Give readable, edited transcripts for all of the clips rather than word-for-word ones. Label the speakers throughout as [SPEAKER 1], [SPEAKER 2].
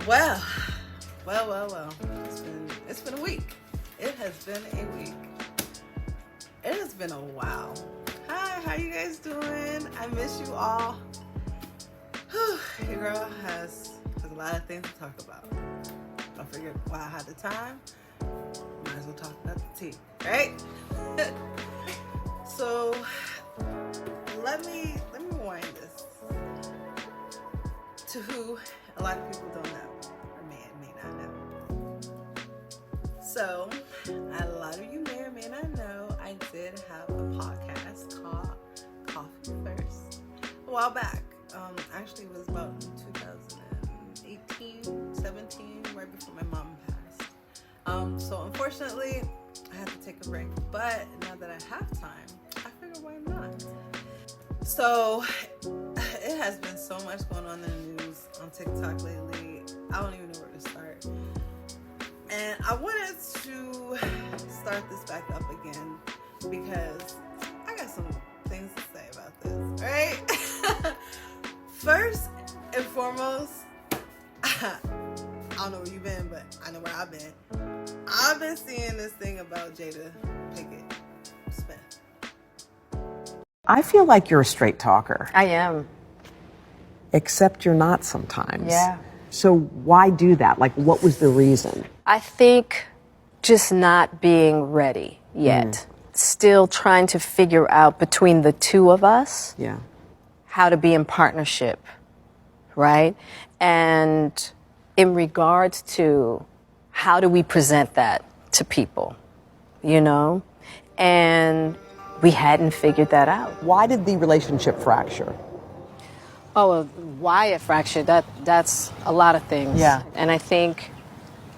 [SPEAKER 1] Well. It's been a week. It has been a week. It has been a while. Hi, how you guys doing? I miss you all. Your girl has a lot of things to talk about. I figured while I had the time, might as well talk about the tea, right? So let me rewind this to who a lot of people don't know or may not know. So a lot of you may or may not know I did have a podcast called Coffee First a while back. Actually it was about 2018, 17, right before my mom passed. So unfortunately I had to take a break, but now that I have time, I figured why not? So it has been so much going on in the news on TikTok lately. I don't even know where to start. And I wanted to start this back up again because I got some things to say about this, right? First and foremost, I don't know where you've been, but I know where I've been. I've been seeing this thing about Jada Pinkett Smith.
[SPEAKER 2] I feel like you're a straight talker.
[SPEAKER 3] I am.
[SPEAKER 2] Except you're not sometimes.
[SPEAKER 3] Yeah.
[SPEAKER 2] So why do that? Like, what was the reason?
[SPEAKER 3] I think just not being ready yet. Still trying to figure out between the two of us how to be in partnership, right? And in regards to how do we present that to people, you know? And we hadn't figured that out.
[SPEAKER 2] Why did the relationship fracture?
[SPEAKER 3] Oh, well, why it fractured, that's a lot of things.
[SPEAKER 2] Yeah.
[SPEAKER 3] And I think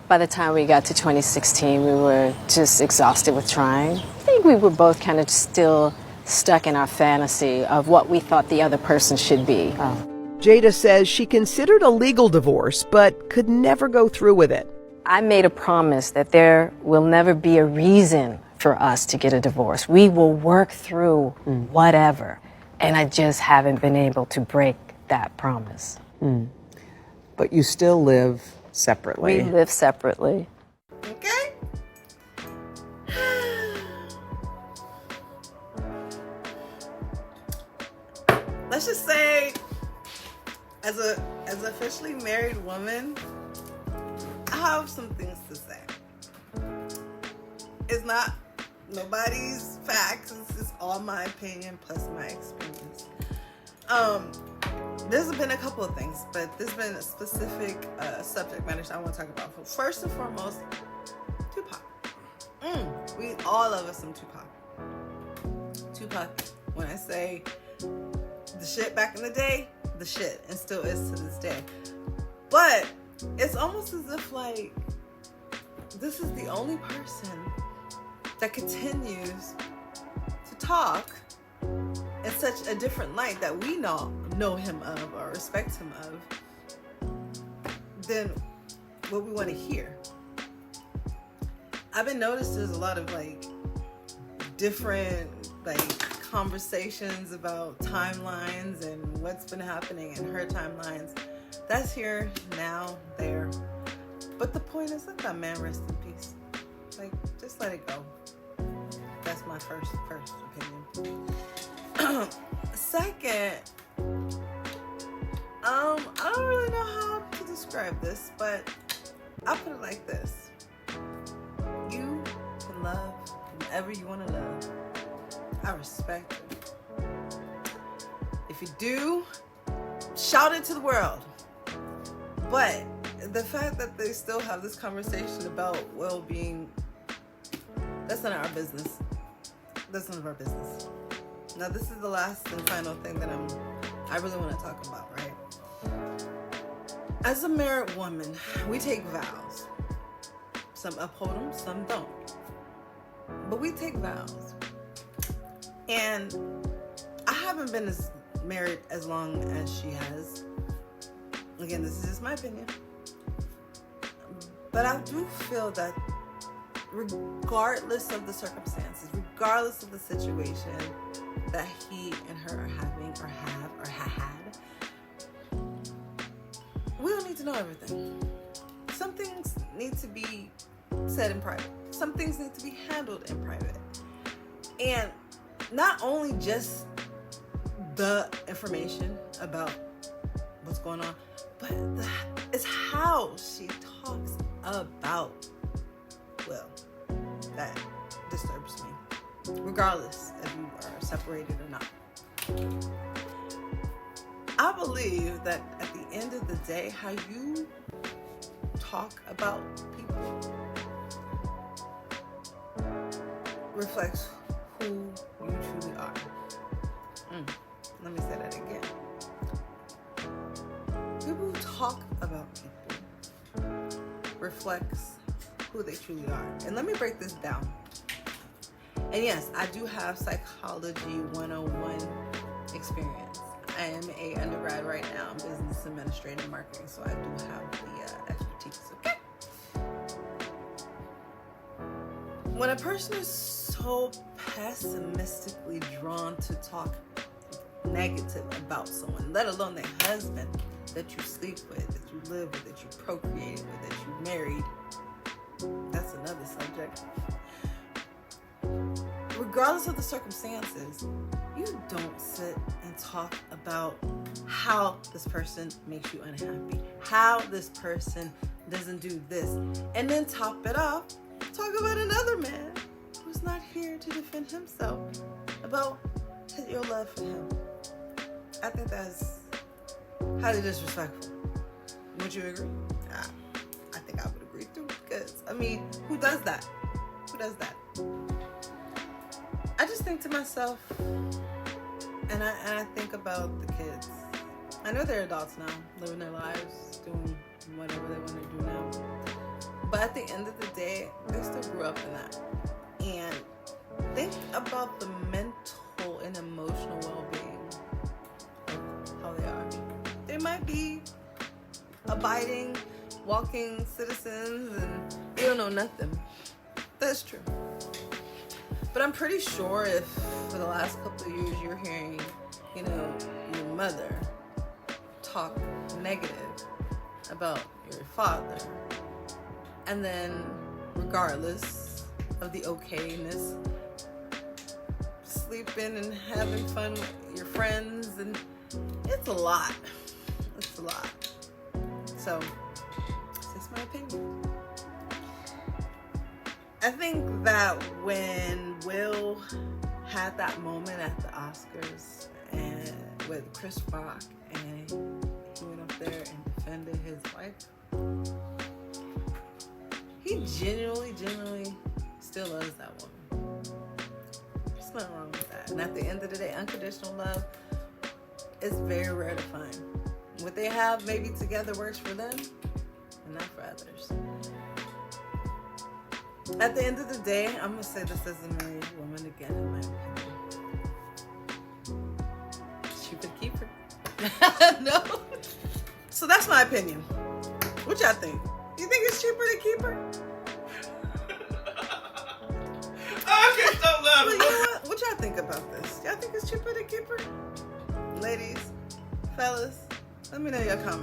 [SPEAKER 3] by the time we got to 2016, we were just exhausted with trying. I think we were both kind of still stuck in our fantasy of what we thought the other person should be.
[SPEAKER 2] Jada says she considered a legal divorce, but could never go through with it.
[SPEAKER 3] I made a promise that there will never be a reason for us to get a divorce. We will work through whatever. And I just haven't been able to break that promise.
[SPEAKER 2] But you still live separately.
[SPEAKER 3] We live separately.
[SPEAKER 1] Okay? Let's just say, as an officially married woman, I have some things to say. It's not nobody's facts, it's all my opinion plus my experience. There's been a couple of things, but there's been a specific subject matter I want to talk about. First and foremost, Tupac. We all love us some Tupac. Tupac, when I say the shit back in the day, the shit, and still is to this day. But it's almost as if like this is the only person that continues to talk in such a different light that we know him of or respect him of than what we want to hear. I've been noticed there's a lot of like different like conversations about timelines and what's been happening in her timelines. That's here, now, there. But the point is, let that man rest in peace. Like, just let it go. That's my first opinion. Second, I don't really know how to describe this, but I'll put it like this. You can love whomever you want to love. I respect it. If you do, shout it to the world. But the fact that they still have this conversation about well-being, that's none of our business. That's none of our business. Now, this is the last and final thing that I really want to talk about, right? As a married woman, we take vows. Some uphold them, some don't. But we take vows. And I haven't been married as long as she has. Again, this is just my opinion. But I do feel that regardless of the circumstances, regardless of the situation that he and her are having or have or had, we don't need need to know everything. Some things need to be said in private. Some things need to be handled in private. And not only just the information about what's going on, but it's how she talks about Will that disturbs me, regardless if you are separated or not. I believe that at the end of the day, how you talk about people reflects who you truly are. Let me say that again. People who talk about people reflects who they truly are. And let me break this down. And yes, I do have psychology 101 experience. I am a undergrad right now in business administrative marketing, so I do have the expertise, okay? When a person is so pessimistically drawn to talk negative about someone, let alone their husband that you sleep with, that you live with, that you procreated with, that you married, that's another subject. Regardless of the circumstances, you don't sit and talk about how this person makes you unhappy, how this person doesn't do this, and then top it off, talk about another man who's not here to defend himself about your love for him. I think that's highly disrespectful. Would you agree? I think I would agree too, because, I mean, who does that? Who does that? I just think to myself, and I think about the kids. I know they're adults now, living their lives, doing whatever they want to do now. But at the end of the day, they still grew up in that. And think about the mental and emotional well-being of how they are. They might be abiding, walking citizens, and they don't know nothing. That's true. But I'm pretty sure if for the last couple of years you're hearing, your mother talk negative about your father, and then regardless of the okayness, sleeping and having fun with your friends, and it's a lot. It's a lot. So, it's just my opinion. I think that when Will had that moment at the Oscars and with Chris Rock, and he went up there and defended his wife, he genuinely still loves that woman. There's nothing wrong with that. And at the end of the day, unconditional love is very rare to find. What they have maybe together works for them and not for others. At the end of the day, I'm going to say this as a married woman again, in my opinion. Cheaper to keep her. No. So that's my opinion. What y'all think? You think it's cheaper to keep her?
[SPEAKER 4] I can't stop laughing.
[SPEAKER 1] Well, you know what? What y'all think about this? Y'all think it's cheaper to keep her? Ladies, fellas, let me know your comments.